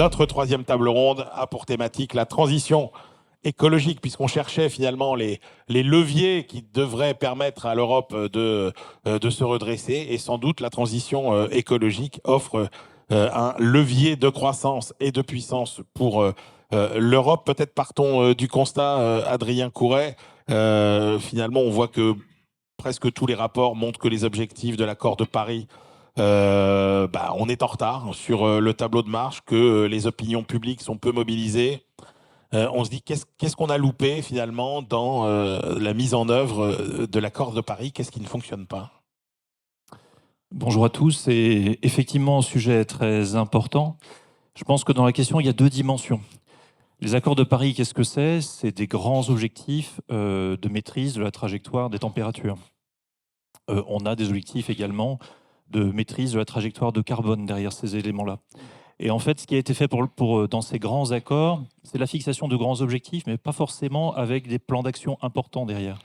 Notre troisième table ronde a pour thématique la transition écologique, puisqu'on cherchait finalement les leviers qui devraient permettre à l'Europe de se redresser. Et sans doute la transition écologique offre un levier de croissance et de puissance pour l'Europe. Peut-être partons du constat, Adrien Couret. Finalement, on voit que presque tous les rapports montrent que les objectifs de l'accord de Paris, on est en retard sur le tableau de marche, que les opinions publiques sont peu mobilisées. On se dit, qu'est-ce qu'on a loupé finalement dans la mise en œuvre de l'accord de Paris? Qu'est-ce qui ne fonctionne pas? Bonjour à tous, c'est effectivement un sujet très important. Je pense que dans la question, il y a deux dimensions. Les accords de Paris, qu'est-ce que c'est? C'est des grands objectifs de maîtrise de la trajectoire des températures. On a des objectifs également de maîtrise de la trajectoire de carbone derrière ces éléments-là. Et en fait, ce qui a été fait dans ces grands accords, c'est la fixation de grands objectifs, mais pas forcément avec des plans d'action importants derrière.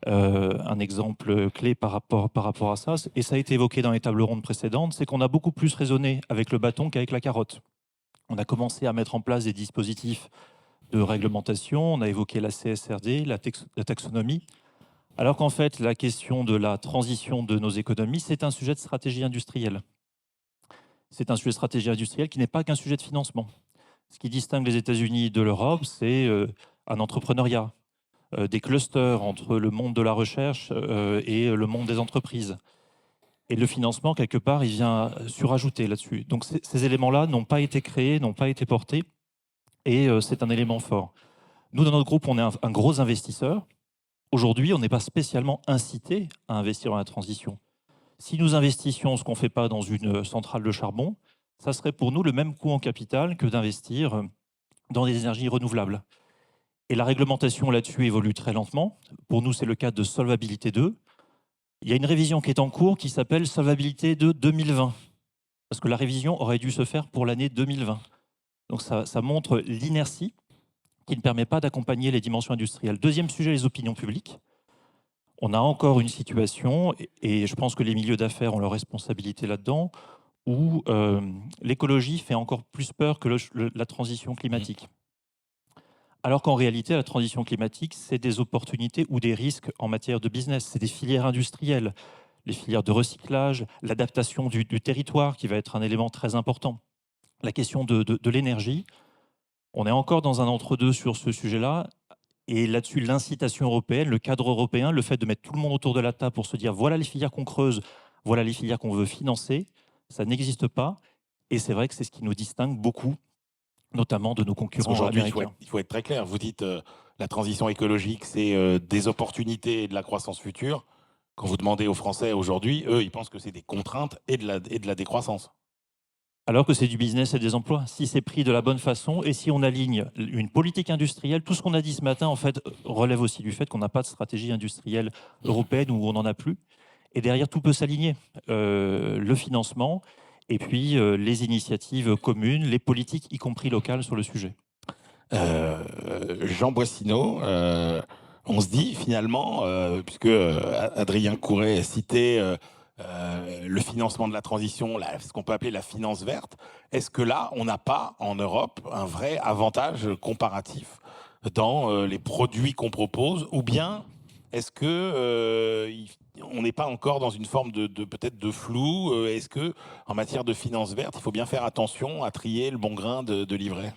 Un exemple clé par rapport à ça, et ça a été évoqué dans les tables rondes précédentes, c'est qu'on a beaucoup plus raisonné avec le bâton qu'avec la carotte. On a commencé à mettre en place des dispositifs de réglementation, on a évoqué la CSRD, la taxonomie, alors qu'en fait, la question de la transition de nos économies, c'est un sujet de stratégie industrielle. C'est un sujet de stratégie industrielle qui n'est pas qu'un sujet de financement. Ce qui distingue les États-Unis de l'Europe, c'est un entrepreneuriat, des clusters entre le monde de la recherche et le monde des entreprises. Et le financement, quelque part, il vient surajouter là-dessus. Donc ces éléments-là n'ont pas été créés, n'ont pas été portés, et c'est un élément fort. Nous, dans notre groupe, on est un gros investisseur. Aujourd'hui, on n'est pas spécialement incité à investir dans la transition. Si nous investissions ce qu'on ne fait pas dans une centrale de charbon, ça serait pour nous le même coût en capital que d'investir dans des énergies renouvelables. Et la réglementation là-dessus évolue très lentement. Pour nous, c'est le cas de Solvabilité 2. Il y a une révision qui est en cours qui s'appelle Solvabilité 2 2020. Parce que la révision aurait dû se faire pour l'année 2020. Donc ça montre l'inertie qui ne permet pas d'accompagner les dimensions industrielles. Deuxième sujet, les opinions publiques. On a encore une situation, et je pense que les milieux d'affaires ont leur responsabilité là-dedans, où l'écologie fait encore plus peur que la transition climatique. Alors qu'en réalité, la transition climatique, c'est des opportunités ou des risques en matière de business. C'est des filières industrielles, les filières de recyclage, l'adaptation du territoire qui va être un élément très important. La question de l'énergie, on est encore dans un entre-deux sur ce sujet-là. Et là-dessus, l'incitation européenne, le cadre européen, le fait de mettre tout le monde autour de la table pour se dire voilà les filières qu'on creuse, voilà les filières qu'on veut financer, ça n'existe pas. Et c'est vrai que c'est ce qui nous distingue beaucoup, notamment de nos concurrents Aujourd'hui, américains. il faut être très clair. Vous dites la transition écologique, c'est des opportunités et de la croissance future. Quand vous demandez aux Français aujourd'hui, eux, ils pensent que c'est des contraintes et de la décroissance. Alors que c'est du business et des emplois. Si c'est pris de la bonne façon et si on aligne une politique industrielle, tout ce qu'on a dit ce matin, en fait, relève aussi du fait qu'on n'a pas de stratégie industrielle européenne ou on n'en a plus. Et derrière, tout peut s'aligner. Le financement et puis les initiatives communes, les politiques, y compris locales, sur le sujet. Jean Boissineau, on se dit finalement, puisque Adrien Couret citait le financement de la transition, ce qu'on peut appeler la finance verte, est-ce que là, on n'a pas en Europe un vrai avantage comparatif dans les produits qu'on propose, ou bien est-ce que on n'est pas encore dans une forme peut-être de flou? Est-ce que en matière de finance verte, il faut bien faire attention à trier le bon grain de livret?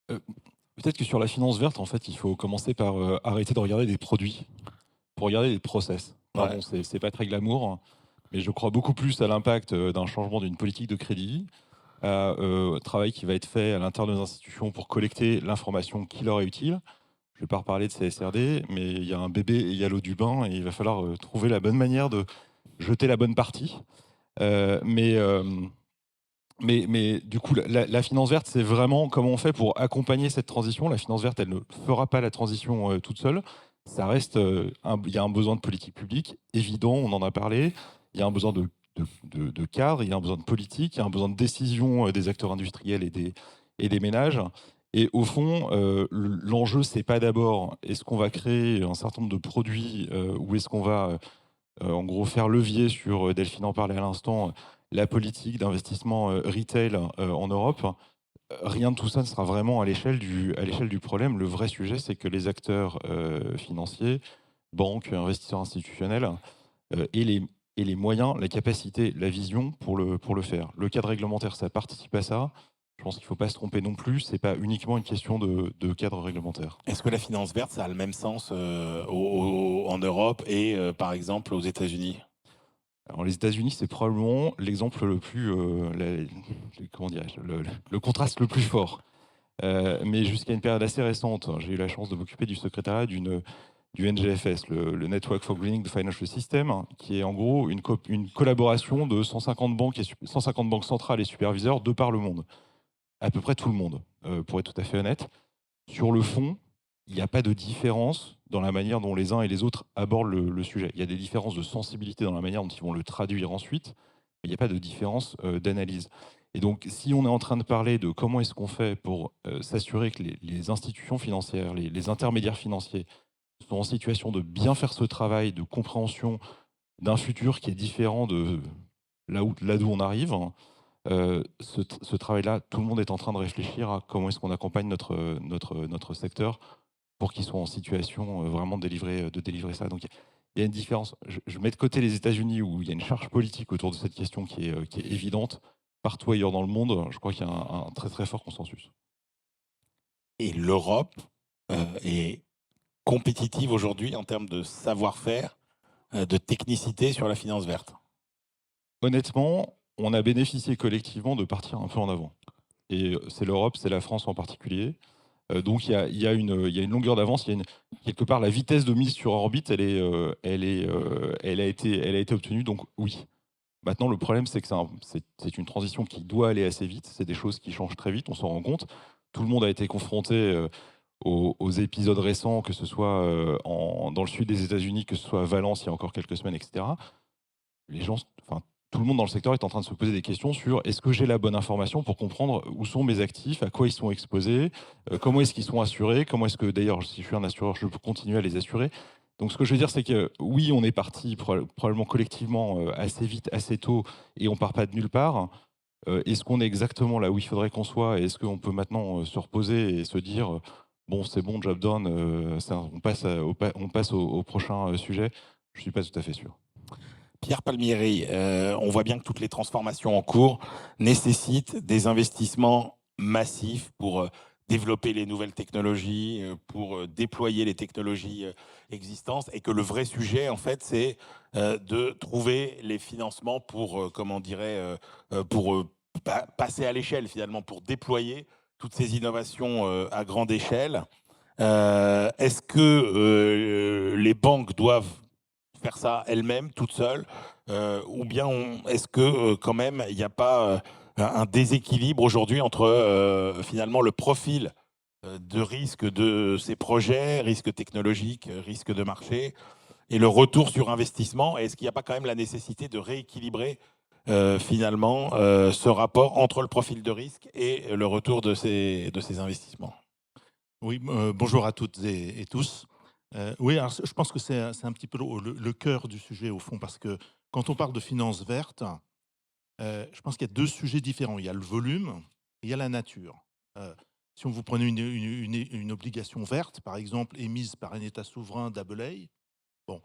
Peut-être que sur la finance verte, en fait, il faut commencer par arrêter de regarder des produits, pour regarder des process. Pardon, c'est pas très glamour, mais je crois beaucoup plus à l'impact d'un changement d'une politique de crédit, à travail qui va être fait à l'intérieur de nos institutions pour collecter l'information qui leur est utile. Je ne vais pas reparler de CSRD, mais il y a un bébé et il y a l'eau du bain, et il va falloir trouver la bonne manière de jeter la bonne partie. Mais du coup, la finance verte, c'est vraiment comment on fait pour accompagner cette transition. La finance verte, elle ne fera pas la transition toute seule. Ça reste, il y a un besoin de politique publique, évident, on en a parlé. Il y a un besoin de cadre, il y a un besoin de politique, il y a un besoin de décision des acteurs industriels et des ménages. Et au fond, l'enjeu, c'est pas d'abord est-ce qu'on va créer un certain nombre de produits ou est-ce qu'on va, en gros, faire levier sur, Delphine en parlait à l'instant, la politique d'investissement retail en Europe. rien de tout ça ne sera vraiment à l'échelle du problème. Le vrai sujet, c'est que les acteurs financiers, banques, investisseurs institutionnels, aient les moyens, la capacité, la vision pour le faire. Le cadre réglementaire, ça participe à ça. Je pense qu'il ne faut pas se tromper non plus. Ce n'est pas uniquement une question de cadre réglementaire. Est-ce que la finance verte, ça a le même sens en Europe et par exemple aux États-Unis? Alors, les États-Unis, c'est probablement l'exemple le plus, comment dirais-je, le contraste le plus fort. Mais jusqu'à une période assez récente, j'ai eu la chance de m'occuper du secrétariat du NGFS, le Network for Greening the Financial System, qui est en gros une collaboration de 150 banques, 150 banques centrales et superviseurs de par le monde. À peu près tout le monde, pour être tout à fait honnête. Sur le fond, il n'y a pas de différence dans la manière dont les uns et les autres abordent le sujet. Il y a des différences de sensibilité dans la manière dont ils vont le traduire ensuite, mais il n'y a pas de différence d'analyse. Et donc, si on est en train de parler de comment est-ce qu'on fait pour s'assurer que les institutions financières, les intermédiaires financiers sont en situation de bien faire ce travail de compréhension d'un futur qui est différent de là d'où on arrive, ce travail-là, tout le monde est en train de réfléchir à comment est-ce qu'on accompagne notre secteur pour qu'ils soient en situation vraiment de délivrer ça. Donc il y a une différence. Je mets de côté les États-Unis où il y a une charge politique autour de cette question qui est évidente. Partout ailleurs dans le monde, je crois qu'il y a un très très fort consensus. Et l'Europe est compétitive aujourd'hui en termes de savoir-faire, de technicité sur la finance verte? Honnêtement, on a bénéficié collectivement de partir un peu en avant. Et c'est l'Europe, c'est la France en particulier. Donc il y a une longueur d'avance. Quelque part, la vitesse de mise sur orbite, elle a été obtenue. Donc oui. Maintenant, le problème, c'est que c'est une transition qui doit aller assez vite. C'est des choses qui changent très vite, on s'en rend compte. Tout le monde a été confronté aux épisodes récents, que ce soit dans le sud des États-Unis, que ce soit à Valence il y a encore quelques semaines, etc. Les gens, enfin, tout le monde dans le secteur est en train de se poser des questions sur est-ce que j'ai la bonne information pour comprendre où sont mes actifs, à quoi ils sont exposés, comment est-ce qu'ils sont assurés, comment est-ce que, d'ailleurs, si je suis un assureur, je peux continuer à les assurer. Donc ce que je veux dire, c'est que oui, on est parti probablement collectivement assez vite, assez tôt, et on ne part pas de nulle part. Est-ce qu'on est exactement là où il faudrait qu'on soit? Et est-ce qu'on peut maintenant se reposer et se dire, bon, c'est bon, job done, on passe au prochain sujet? Je ne suis pas tout à fait sûr. Pierre Palmieri, on voit bien que toutes les transformations en cours nécessitent des investissements massifs pour développer les nouvelles technologies, pour déployer les technologies existantes, et que le vrai sujet, en fait, c'est de trouver les financements pour, passer à l'échelle, finalement, pour déployer toutes ces innovations à grande échelle. Est-ce que les banques doivent faire ça elles-mêmes, toutes seules, ou bien est-ce que quand même il n'y a pas un déséquilibre aujourd'hui entre finalement le profil de risque de ces projets, risque technologique, risque de marché, et le retour sur investissement? Est-ce qu'il n'y a pas quand même la nécessité de rééquilibrer finalement ce rapport entre le profil de risque et le retour de ces investissements? Oui, bonjour à toutes et tous. Oui, alors je pense que c'est un petit peu le cœur du sujet au fond, parce que quand on parle de finance verte, je pense qu'il y a deux sujets différents. Il y a le volume et il y a la nature. Si on vous prenez une obligation verte, par exemple, émise par un État souverain d'AAA, bon,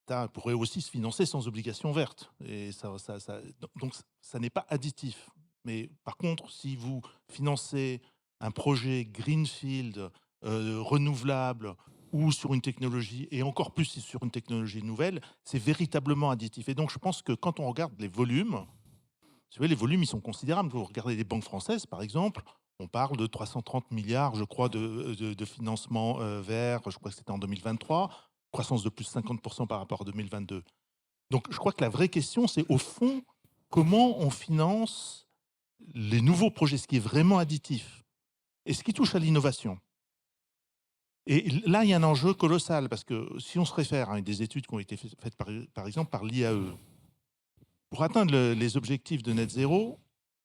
ça pourrait aussi se financer sans obligation verte. Et donc, ça n'est pas additif. Mais par contre, si vous financez un projet greenfield, renouvelable, ou sur une technologie, et encore plus si sur une technologie nouvelle, c'est véritablement additif. Et donc, je pense que quand on regarde les volumes, vous savez, les volumes, ils sont considérables. Vous regardez les banques françaises, par exemple, on parle de 330 milliards, je crois, de financement vert, je crois que c'était en 2023, croissance de plus de 50% par rapport à 2022. Donc, je crois que la vraie question, c'est au fond, comment on finance les nouveaux projets, ce qui est vraiment additif, et ce qui touche à l'innovation. Et là, il y a un enjeu colossal, parce que si on se réfère à des études qui ont été faites, par exemple, par l'IAE, pour atteindre les objectifs de net zéro,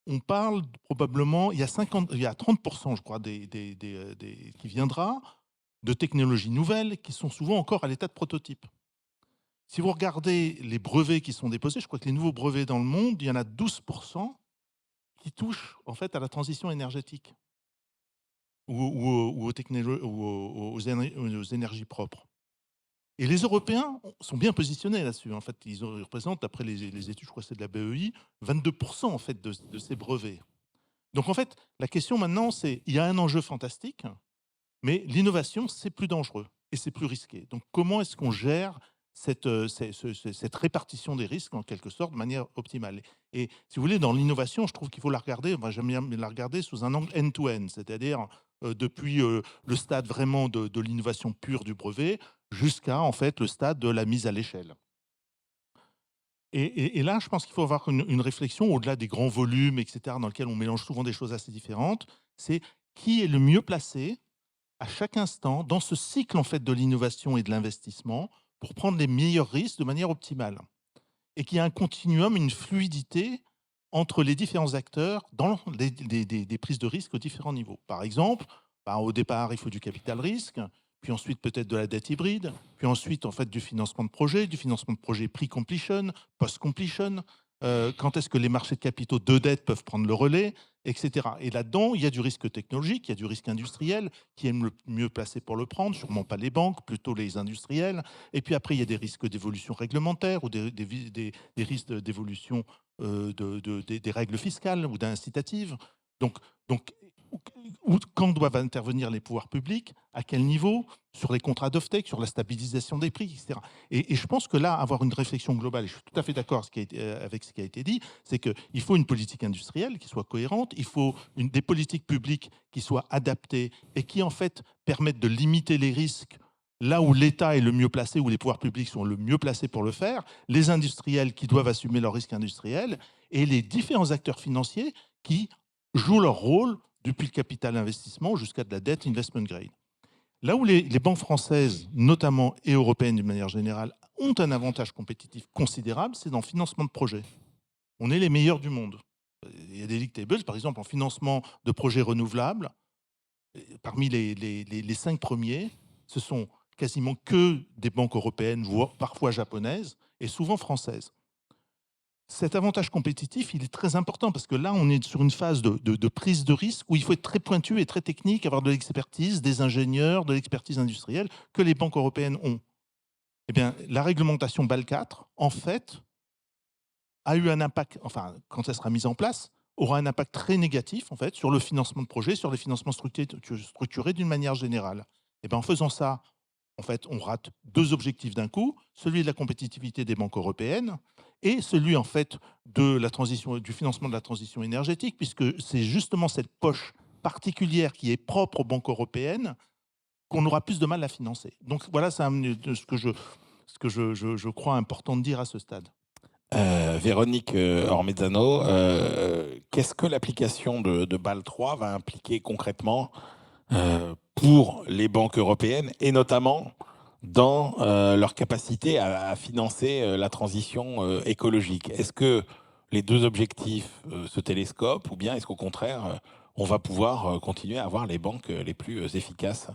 on parle probablement, il y a 30%, je crois, qui viendra de technologies nouvelles qui sont souvent encore à l'état de prototype. Si vous regardez les brevets qui sont déposés, je crois que les nouveaux brevets dans le monde, il y en a 12% qui touchent en fait à la transition énergétique ou aux énergies propres. Et les Européens sont bien positionnés là-dessus. En fait, ils représentent, d'après les études, je crois que c'est de la BEI, 22% en fait de ces brevets. Donc en fait, la question maintenant, c'est, il y a un enjeu fantastique, mais l'innovation, c'est plus dangereux et c'est plus risqué. Donc comment est-ce qu'on gère cette répartition des risques, en quelque sorte, de manière optimale? Et si vous voulez, dans l'innovation, je trouve qu'il faut la regarder, moi j'aime bien la regarder sous un angle end-to-end, c'est-à-dire depuis le stade vraiment de l'innovation pure du brevet jusqu'à en fait le stade de la mise à l'échelle. Et là, je pense qu'il faut avoir une réflexion au-delà des grands volumes, etc., dans lesquels on mélange souvent des choses assez différentes. C'est qui est le mieux placé à chaque instant dans ce cycle en fait de l'innovation et de l'investissement pour prendre les meilleurs risques de manière optimale. Et qu'il y a un continuum, une fluidité entre les différents acteurs dans des prises de risques aux différents niveaux. Par exemple, au départ, il faut du capital risque, puis ensuite peut-être de la dette hybride, puis ensuite en fait du financement de projet pre-completion, post-completion, quand est-ce que les marchés de capitaux de dette peuvent prendre le relais, etc. Et là-dedans, il y a du risque technologique, il y a du risque industriel, qui est le mieux placé pour le prendre, sûrement pas les banques, plutôt les industriels. Et puis après, il y a des risques d'évolution réglementaire ou des risques d'évolution des règles fiscales ou d'incitatives. Donc, quand doivent intervenir les pouvoirs publics, à quel niveau, sur les contrats d'off-take, sur la stabilisation des prix, etc. Et je pense que là, avoir une réflexion globale, et je suis tout à fait d'accord avec ce qui a été dit, c'est qu'il faut une politique industrielle qui soit cohérente, il faut des politiques publiques qui soient adaptées et qui, en fait, permettent de limiter les risques là où l'État est le mieux placé, où les pouvoirs publics sont le mieux placés pour le faire, les industriels qui doivent assumer leurs risques industriels, et les différents acteurs financiers qui jouent leur rôle depuis le capital investissement jusqu'à de la dette investment grade. Là où les banques françaises, notamment et européennes d'une manière générale, ont un avantage compétitif considérable, c'est dans le financement de projets. On est les meilleurs du monde. Il y a des league tables, par exemple, en financement de projets renouvelables. Parmi les 5 premiers, ce sont quasiment que des banques européennes, voire parfois japonaises, et souvent françaises. Cet avantage compétitif, il est très important parce que là, on est sur une phase de prise de risque où il faut être très pointu et très technique, avoir de l'expertise, des ingénieurs, de l'expertise industrielle que les banques européennes ont. Eh bien, la réglementation BAL 4, en fait, a eu un impact, enfin, quand elle sera mise en place, aura un impact très négatif, en fait, sur le financement de projets, sur les financements structurés d'une manière générale. Et bien, en faisant ça, en fait, on rate 2 objectifs d'un coup, celui de la compétitivité des banques européennes et celui en fait de la transition, du financement de la transition énergétique, puisque c'est justement cette poche particulière qui est propre aux banques européennes qu'on aura plus de mal à financer. Donc voilà, c'est ce que je crois important de dire à ce stade. Véronique Ormezzano, qu'est-ce que l'application de BAL 3 va impliquer concrètement pour les banques européennes et notamment dans leur capacité à financer la transition écologique? Est-ce que les 2 objectifs se télescopent ou bien est-ce qu'au contraire, on va pouvoir continuer à avoir les banques les plus efficaces,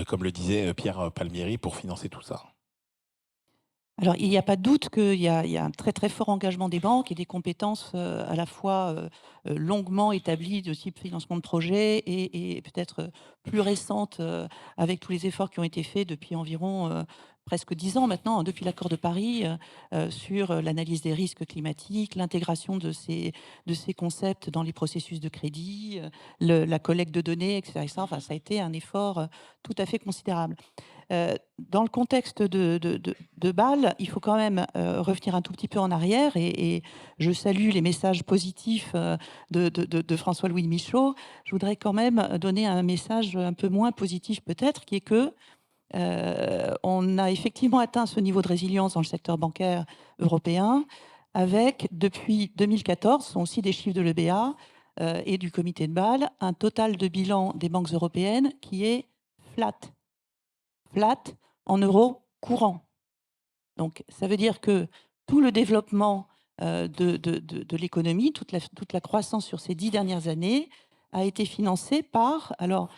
comme le disait Pierre Palmieri, pour financer tout ça? Alors, il n'y a pas de doute qu'il y a un très, très fort engagement des banques et des compétences à la fois longuement établies de type financement de projet et peut-être plus récentes avec tous les efforts qui ont été faits depuis environ presque 10 ans maintenant, hein, depuis l'accord de Paris, sur l'analyse des risques climatiques, l'intégration de ces concepts dans les processus de crédit, la collecte de données, etc. Enfin, ça a été un effort tout à fait considérable. Dans le contexte de Bâle, il faut quand même revenir un tout petit peu en arrière et je salue les messages positifs de François-Louis Michaud. Je voudrais quand même donner un message un peu moins positif peut-être, qui est que on a effectivement atteint ce niveau de résilience dans le secteur bancaire européen avec, depuis 2014, ce sont aussi des chiffres de l'EBA et du comité de Bâle, un total de bilan des banques européennes qui est flat en euros courants. Donc, ça veut dire que tout le développement de l'économie, toute la croissance sur ces 10 dernières années a été financée par, alors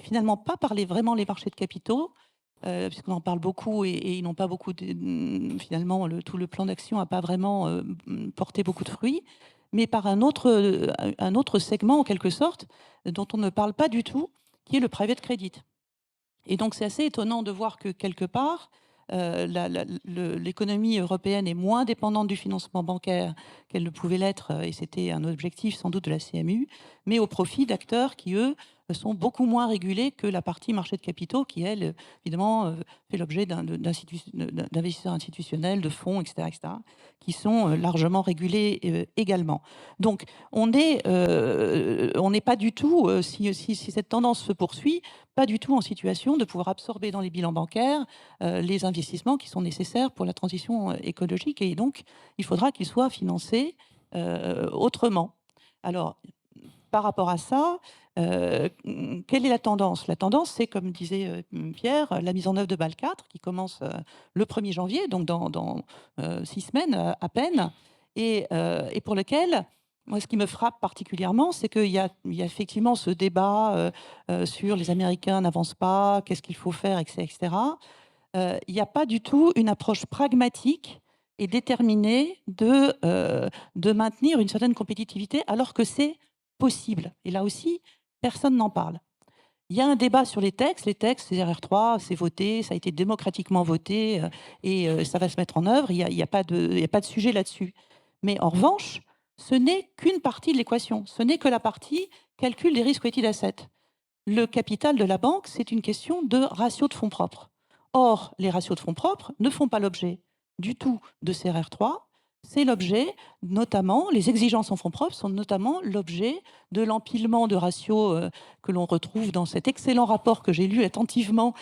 finalement pas par vraiment les marchés de capitaux, puisqu'on en parle beaucoup et ils n'ont pas beaucoup, finalement tout le plan d'action n'a pas vraiment porté beaucoup de fruits, mais par un autre segment, en quelque sorte, dont on ne parle pas du tout, qui est le private credit. Et donc, c'est assez étonnant de voir que, quelque part, l'économie européenne est moins dépendante du financement bancaire qu'elle ne pouvait l'être, et c'était un objectif sans doute de la CMU, mais au profit d'acteurs qui, eux, sont beaucoup moins régulés que la partie marché de capitaux qui, elle, évidemment, fait l'objet d'investisseurs institutionnels, de fonds, etc., qui sont largement régulés également. Donc, on n'est pas du tout, si cette tendance se poursuit, pas du tout en situation de pouvoir absorber dans les bilans bancaires les investissements qui sont nécessaires pour la transition écologique. Et donc, il faudra qu'ils soient financés autrement. Alors, par rapport à ça, quelle est la tendance? La tendance, c'est, comme disait Pierre, la mise en œuvre de BAL 4, qui commence le 1er janvier, donc dans 6 semaines à peine, et pour lequel, moi, ce qui me frappe particulièrement, c'est qu'il y a effectivement ce débat sur les Américains n'avancent pas, qu'est-ce qu'il faut faire, etc. Il n'y a pas du tout une approche pragmatique et déterminée de maintenir une certaine compétitivité, alors que c'est possible. Et là aussi, personne n'en parle. Il y a un débat sur les textes. Les textes, c'est RR3, c'est voté, ça a été démocratiquement voté et ça va se mettre en œuvre. Il n'y a pas de sujet là-dessus. Mais en revanche, ce n'est qu'une partie de l'équation. Ce n'est que la partie calcul des risques weighted assets. Le capital de la banque, c'est une question de ratio de fonds propres. Or, les ratios de fonds propres ne font pas l'objet du tout de CRR3. C'est l'objet, notamment, les exigences en fonds propres sont notamment l'objet de l'empilement de ratios que l'on retrouve dans cet excellent rapport que j'ai lu attentivement,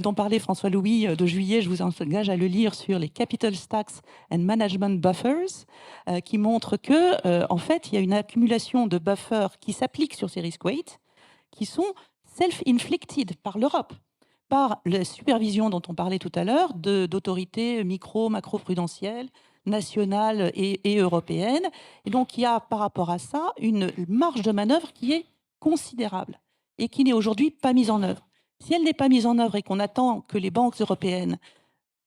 dont parlait François Louis de juillet. Je vous engage à le lire sur les Capital Stacks and Management Buffers, qui montre que, en fait, il y a une accumulation de buffers qui s'appliquent sur ces risk weights, qui sont self-inflicted par l'Europe, par la supervision dont on parlait tout à l'heure, d'autorités macro-prudentielles, nationales et européennes. Et donc, il y a par rapport à ça une marge de manœuvre qui est considérable et qui n'est aujourd'hui pas mise en œuvre. Si elle n'est pas mise en œuvre et qu'on attend que les banques européennes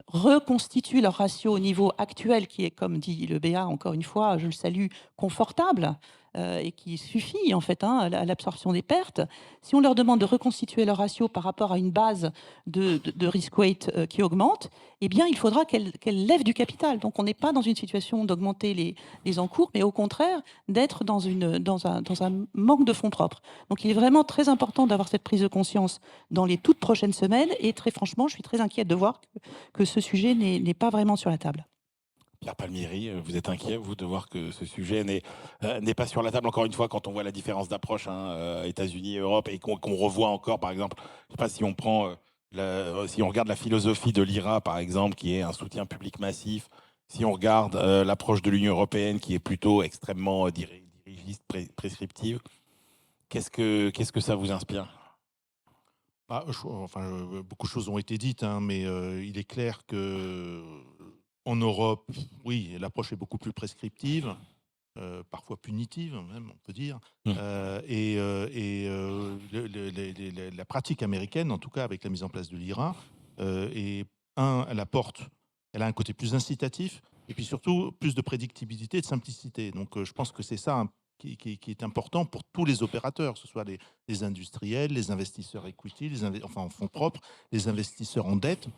reconstituent leur ratio au niveau actuel, qui est, comme dit le BA, encore une fois, je le salue, confortable, et qui suffit en fait à l'absorption des pertes, si on leur demande de reconstituer leur ratio par rapport à une base de risk weight qui augmente, eh bien il faudra qu'elles lèvent du capital. Donc on n'est pas dans une situation d'augmenter les encours, mais au contraire d'être dans un manque de fonds propres. Donc il est vraiment très important d'avoir cette prise de conscience dans les toutes prochaines semaines, et très franchement, je suis très inquiète de voir que ce sujet n'est pas vraiment sur la table. Pierre Palmieri, vous êtes inquiet, vous, de voir que ce sujet n'est pas sur la table, encore une fois, quand on voit la différence d'approche, États-Unis et Europe, et qu'on revoit encore, par exemple, je ne sais pas si on prend, si on regarde la philosophie de l'IRA, par exemple, qui est un soutien public massif, si on regarde l'approche de l'Union européenne, qui est plutôt extrêmement dirigiste, prescriptive, qu'est-ce que ça vous inspire ? Beaucoup de choses ont été dites, mais il est clair que en Europe, oui, l'approche est beaucoup plus prescriptive, parfois punitive même, on peut dire. La pratique américaine, en tout cas avec la mise en place de l'IRA, elle a un côté plus incitatif, et puis surtout plus de prédictibilité et de simplicité. Donc je pense que c'est ça qui est important pour tous les opérateurs, que ce soit les industriels, les investisseurs equity, en fonds propres, les investisseurs en dette.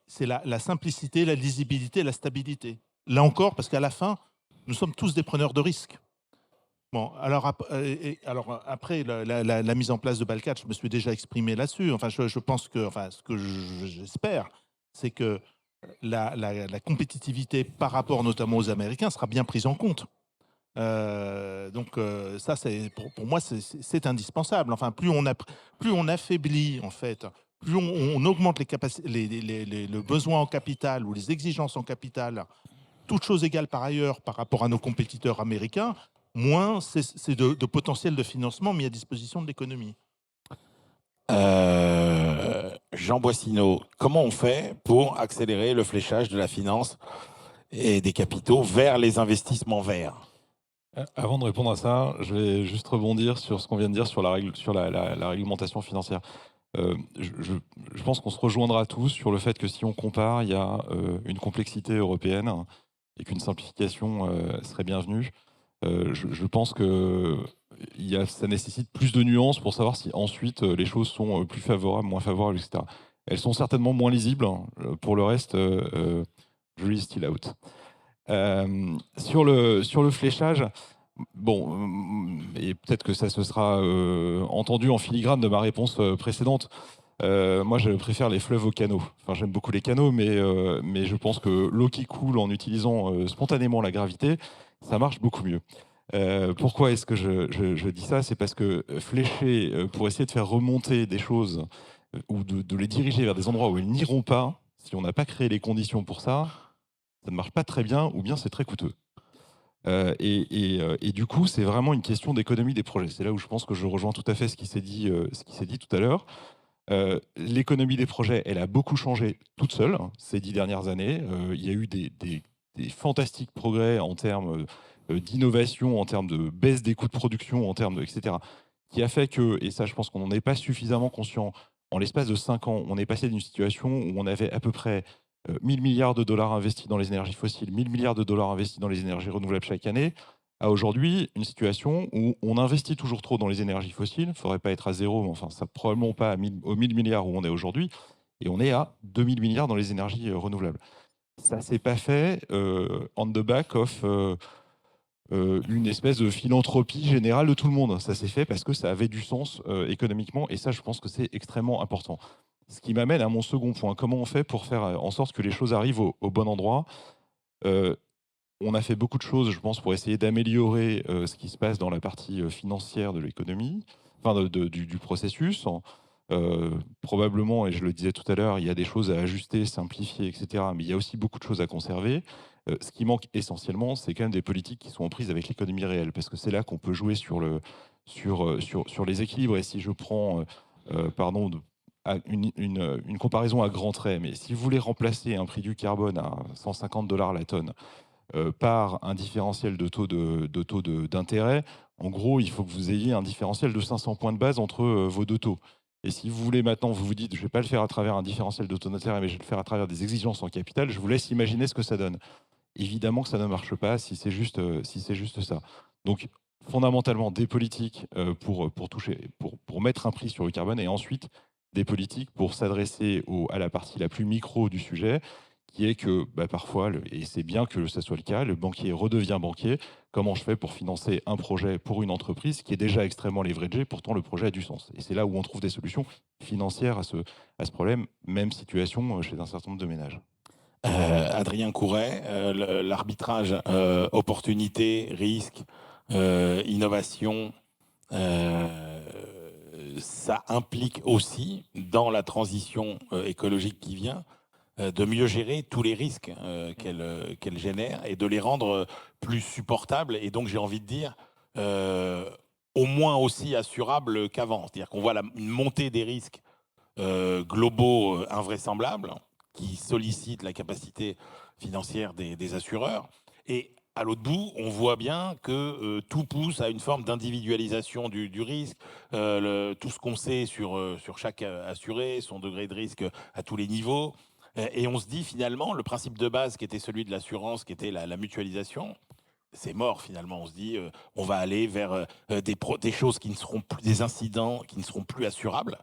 C'est la simplicité, la lisibilité, la stabilité. Là encore, parce qu'à la fin, nous sommes tous des preneurs de risques. Bon, alors après la mise en place de BAL 4, je me suis déjà exprimé là-dessus. Enfin, je pense que, ce que j'espère, c'est que la compétitivité par rapport notamment aux Américains sera bien prise en compte. Donc ça, pour moi, c'est indispensable. Enfin, plus on affaiblit, en fait, plus on augmente le besoin en capital ou les exigences en capital, toutes choses égales par ailleurs par rapport à nos compétiteurs américains, moins c'est de potentiel de financement mis à disposition de l'économie. Jean Boissineau, comment on fait pour accélérer le fléchage de la finance et des capitaux vers les investissements verts ? Avant de répondre à ça, je vais juste rebondir sur ce qu'on vient de dire sur la réglementation financière. Je pense qu'on se rejoindra tous sur le fait que si on compare, il y a une complexité européenne et qu'une simplification serait bienvenue. Je pense que ça nécessite plus de nuances pour savoir si ensuite les choses sont plus favorables, moins favorables, etc. Elles sont certainement moins lisibles. Pour le reste, jury is still out. Sur le fléchage, bon, et peut-être que ça se sera entendu en filigrane de ma réponse précédente. Moi, je préfère les fleuves aux canaux. Enfin, j'aime beaucoup les canaux, mais je pense que l'eau qui coule en utilisant spontanément la gravité, ça marche beaucoup mieux. Pourquoi est-ce que je dis ça? C'est parce que flécher pour essayer de faire remonter des choses ou de les diriger vers des endroits où elles n'iront pas, si on n'a pas créé les conditions pour ça, ça ne marche pas très bien ou bien c'est très coûteux. Et du coup, c'est vraiment une question d'économie des projets. C'est là où je pense que je rejoins tout à fait ce qui s'est dit tout à l'heure. L'économie des projets, elle a beaucoup changé toute seule ces 10 dernières années. Il y a eu des fantastiques progrès en termes d'innovation, en termes de baisse des coûts de production, en termes etc. Qui a fait que, et ça je pense qu'on n'en est pas suffisamment conscient, en l'espace de 5 ans, on est passé d'une situation où on avait à peu près 1000 milliards de dollars investis dans les énergies fossiles, 1000 milliards de dollars investis dans les énergies renouvelables chaque année, à aujourd'hui une situation où on investit toujours trop dans les énergies fossiles. Il ne faudrait pas être à zéro, mais enfin, ça probablement pas aux 1000 milliards où on est aujourd'hui. Et on est à 2000 milliards dans les énergies renouvelables. Ça ne s'est pas fait on the back of une espèce de philanthropie générale de tout le monde. Ça s'est fait parce que ça avait du sens économiquement. Et ça, je pense que c'est extrêmement important. Ce qui m'amène à mon second point. Comment on fait pour faire en sorte que les choses arrivent au bon endroit? On a fait beaucoup de choses, je pense, pour essayer d'améliorer ce qui se passe dans la partie financière de l'économie, enfin du processus. Probablement, et je le disais tout à l'heure, il y a des choses à ajuster, simplifier, etc. Mais il y a aussi beaucoup de choses à conserver. Ce qui manque essentiellement, c'est quand même des politiques qui sont en prise avec l'économie réelle, parce que c'est là qu'on peut jouer sur les équilibres. Et si je prends, une comparaison à grands traits, mais si vous voulez remplacer un prix du carbone à 150 $ la tonne par un différentiel de taux d'intérêt, en gros, il faut que vous ayez un différentiel de 500 points de base entre vos deux taux. Et si vous voulez maintenant, vous vous dites, je ne vais pas le faire à travers un différentiel de taux d'intérêt, mais je vais le faire à travers des exigences en capital, je vous laisse imaginer ce que ça donne. Évidemment que ça ne marche pas si c'est juste ça. Donc, fondamentalement, des politiques pour mettre un prix sur le carbone, et ensuite des politiques pour s'adresser à la partie la plus micro du sujet, qui est que parfois, et c'est bien que ce soit le cas, le banquier redevient banquier. Comment je fais pour financer un projet pour une entreprise qui est déjà extrêmement leveragée, pourtant le projet a du sens. Et c'est là où on trouve des solutions financières à ce problème, même situation chez un certain nombre de ménages. Adrien Couret, l'arbitrage opportunité, risque, innovation, ça implique aussi, dans la transition écologique qui vient, de mieux gérer tous les risques qu'elle génère et de les rendre plus supportables. Et donc, j'ai envie de dire, au moins aussi assurables qu'avant. C'est-à-dire qu'on voit une montée des risques globaux invraisemblables qui sollicitent la capacité financière des assureurs. Et à l'autre bout, on voit bien que tout pousse à une forme d'individualisation du risque. Tout ce qu'on sait sur chaque assuré, son degré de risque à tous les niveaux. Et on se dit finalement, le principe de base qui était celui de l'assurance, qui était la mutualisation, c'est mort finalement. On se dit, on va aller vers des choses qui ne seront plus, des incidents qui ne seront plus assurables.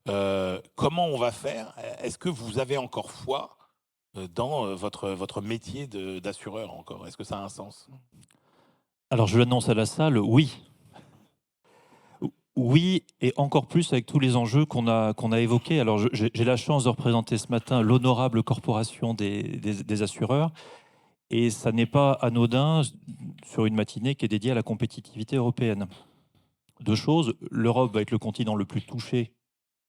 Comment on va faire? Est-ce que vous avez encore foi dans votre métier d'assureur encore? Est-ce que ça a un sens? Alors je l'annonce à la salle, oui. Oui, et encore plus avec tous les enjeux qu'on a évoqués. Alors j'ai la chance de représenter ce matin l'honorable corporation des assureurs, et ça n'est pas anodin sur une matinée qui est dédiée à la compétitivité européenne. Deux choses, l'Europe va être le continent le plus touché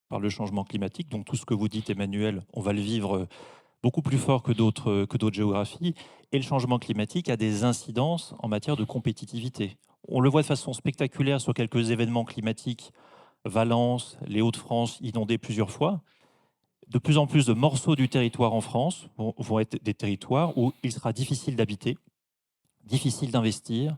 par le changement climatique, donc tout ce que vous dites, Emmanuel, on va le vivre beaucoup plus fort que d'autres géographies, et le changement climatique a des incidences en matière de compétitivité. On le voit de façon spectaculaire sur quelques événements climatiques, Valence, les Hauts-de-France inondés plusieurs fois. De plus en plus de morceaux du territoire en France vont être des territoires où il sera difficile d'habiter, difficile d'investir,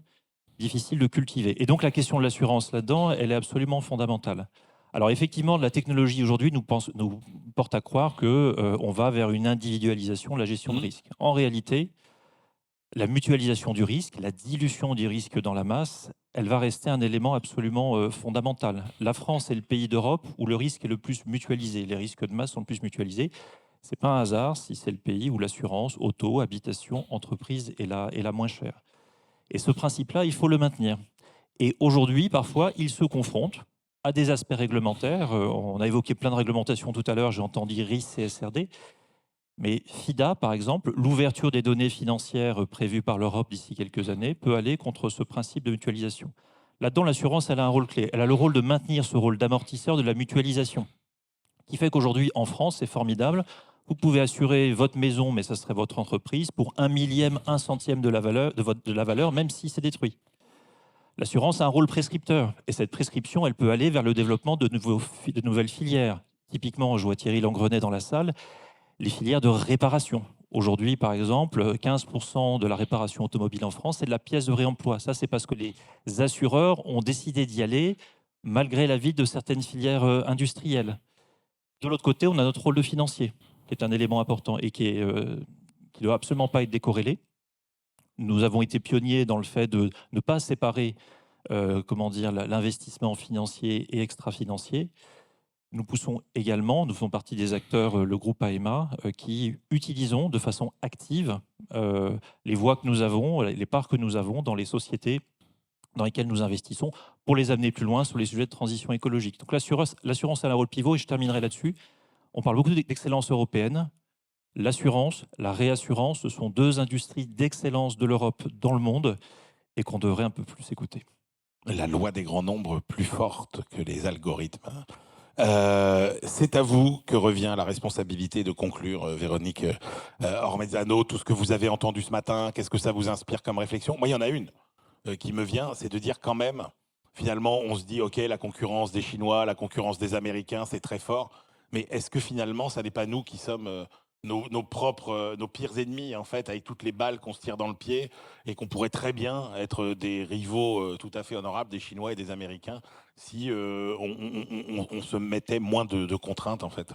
difficile de cultiver. Et donc la question de l'assurance là-dedans, elle est absolument fondamentale. Alors effectivement, la technologie aujourd'hui nous porte à croire qu'on va vers une individualisation de la gestion de risque. En réalité, la mutualisation du risque, la dilution du risque dans la masse, elle va rester un élément absolument fondamental. La France est le pays d'Europe où le risque est le plus mutualisé. Les risques de masse sont le plus mutualisés. Ce n'est pas un hasard si c'est le pays où l'assurance, auto, habitation, entreprise est la moins chère. Et ce principe-là, il faut le maintenir. Et aujourd'hui, parfois, il se confronte à des aspects réglementaires. On a évoqué plein de réglementations tout à l'heure, j'ai entendu RIS, CSRD. Mais FIDA, par exemple, l'ouverture des données financières prévues par l'Europe d'ici quelques années peut aller contre ce principe de mutualisation. Là-dedans, l'assurance, elle a un rôle clé. Elle a le rôle de maintenir ce rôle d'amortisseur de la mutualisation, qui fait qu'aujourd'hui, en France, c'est formidable. Vous pouvez assurer votre maison, mais ça serait votre entreprise, pour 1/1000, 1/100 de la valeur, même si c'est détruit. L'assurance a un rôle prescripteur. Et cette prescription, elle peut aller vers le développement de nouvelles filières. Typiquement, je vois Thierry Langrenet dans la salle, les filières de réparation. Aujourd'hui, par exemple, 15% de la réparation automobile en France, c'est de la pièce de réemploi. Ça, c'est parce que les assureurs ont décidé d'y aller malgré l'avis de certaines filières industrielles. De l'autre côté, on a notre rôle de financier, qui est un élément important et qui ne doit absolument pas être décorrélé. Nous avons été pionniers dans le fait de ne pas séparer l'investissement financier et extra-financier. Nous poussons également, nous faisons partie des acteurs, le groupe AEMA, qui utilisons de façon active les voies que nous avons, les parts que nous avons dans les sociétés dans lesquelles nous investissons pour les amener plus loin sur les sujets de transition écologique. Donc l'assurance a un rôle pivot et je terminerai là-dessus. On parle beaucoup d'excellence européenne. L'assurance, la réassurance, ce sont deux industries d'excellence de l'Europe dans le monde et qu'on devrait un peu plus écouter. La loi des grands nombres plus forte que les algorithmes. C'est à vous que revient la responsabilité de conclure, Véronique Ormezzano, tout ce que vous avez entendu ce matin. Qu'est-ce que ça vous inspire comme réflexion? Moi, il y en a une qui me vient, c'est de dire quand même, finalement, on se dit, OK, la concurrence des Chinois, la concurrence des Américains, c'est très fort. Mais est-ce que finalement, ça n'est pas nous qui sommes nos pires ennemis, en fait, avec toutes les balles qu'on se tire dans le pied et qu'on pourrait très bien être des rivaux tout à fait honorables des Chinois et des Américains si on se mettait moins de contraintes, en fait?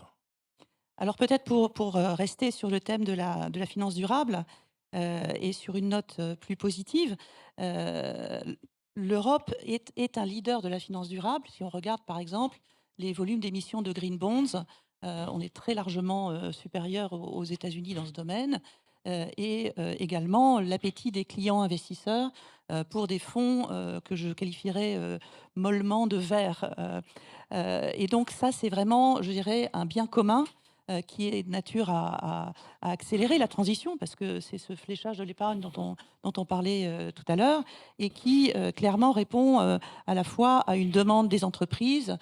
Alors peut-être pour rester sur le thème de la finance durable et sur une note plus positive, euh, l'Europe est un leader de la finance durable. Si on regarde par exemple les volumes d'émissions de green bonds, on est très largement supérieur aux États-Unis dans ce domaine. Et également l'appétit des clients investisseurs pour des fonds que je qualifierais mollement de verts. Et donc ça, c'est vraiment, je dirais, un bien commun qui est de nature à accélérer la transition, parce que c'est ce fléchage de l'épargne dont on parlait tout à l'heure, et qui clairement répond à la fois à une demande des entreprises,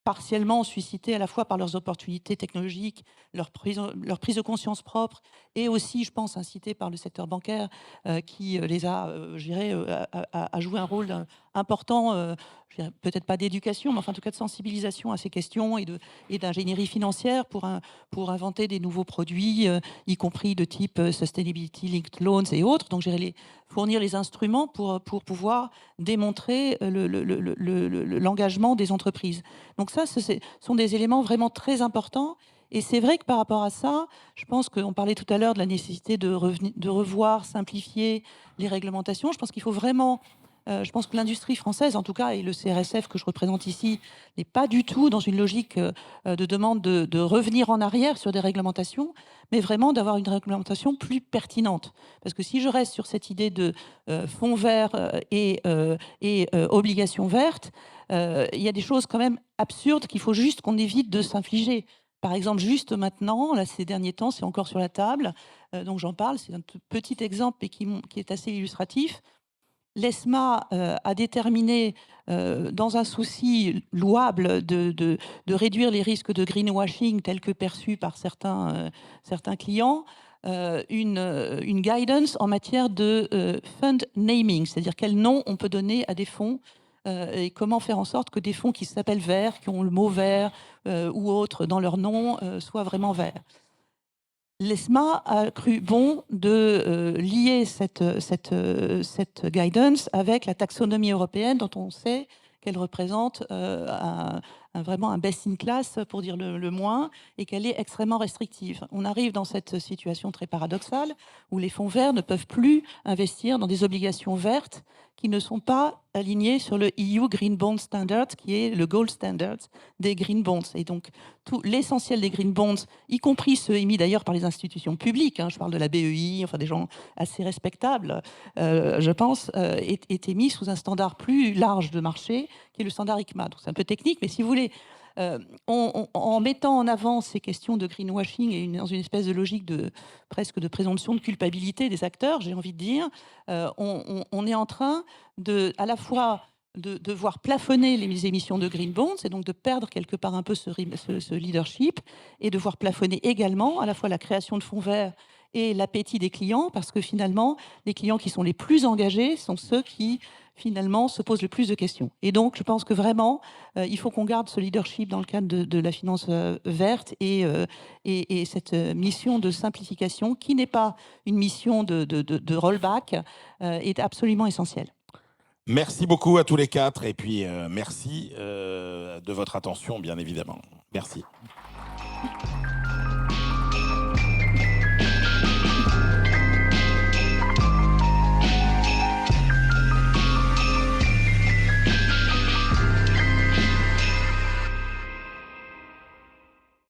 partiellement suscitées à la fois par leurs opportunités technologiques, leur prise de conscience propre, et aussi, je pense, incitées par le secteur bancaire qui les a, je dirais, a joué un rôle important, je dirais, peut-être pas d'éducation, mais enfin, en tout cas de sensibilisation à ces questions et d'ingénierie financière pour inventer des nouveaux produits, y compris de type Sustainability Linked Loans et autres. Donc, je dirais fournir les instruments pour pouvoir démontrer l'engagement des entreprises. Donc ça, ce sont des éléments vraiment très importants. Et c'est vrai que par rapport à ça, je pense qu'on parlait tout à l'heure de la nécessité de revoir, simplifier les réglementations. Je pense qu'il faut vraiment... je pense que l'industrie française, en tout cas, et le CRSF que je représente ici, n'est pas du tout dans une logique de demande de revenir en arrière sur des réglementations, mais vraiment d'avoir une réglementation plus pertinente. Parce que si je reste sur cette idée de fonds verts et obligations vertes, il y a des choses quand même absurdes qu'il faut juste qu'on évite de s'infliger. Par exemple, juste maintenant, là, ces derniers temps, c'est encore sur la table, donc j'en parle, c'est un petit exemple mais qui est assez illustratif. L'ESMA a déterminé, dans un souci louable de réduire les risques de greenwashing tels que perçus par certains clients, une guidance en matière de fund naming, c'est-à-dire quel nom on peut donner à des fonds et comment faire en sorte que des fonds qui s'appellent verts, qui ont le mot vert ou autre dans leur nom, soient vraiment verts. L'ESMA a cru bon de lier cette guidance avec la taxonomie européenne dont on sait qu'elle représente vraiment un best in class, pour dire le moins, et qu'elle est extrêmement restrictive. On arrive dans cette situation très paradoxale où les fonds verts ne peuvent plus investir dans des obligations vertes qui ne sont pas alignés sur le EU Green Bond Standard, qui est le gold standard des green bonds. Et donc, tout l'essentiel des green bonds, y compris ceux émis d'ailleurs par les institutions publiques, je parle de la BEI, enfin des gens assez respectables, je pense, est émis sous un standard plus large de marché, qui est le standard ICMA. Donc c'est un peu technique, mais si vous voulez, en mettant en avant ces questions de greenwashing et dans une espèce de logique presque de présomption de culpabilité des acteurs, j'ai envie de dire, on est en train à la fois de voir plafonner les émissions de green bonds et donc de perdre quelque part un peu ce leadership, et de voir plafonner également à la fois la création de fonds verts et l'appétit des clients, parce que finalement, les clients qui sont les plus engagés sont ceux qui finalement se posent le plus de questions. Et donc, je pense que vraiment, il faut qu'on garde ce leadership dans le cadre de la finance verte et cette mission de simplification, qui n'est pas une mission de rollback, est absolument essentielle. Merci beaucoup à tous les quatre, et puis merci de votre attention, bien évidemment. Merci.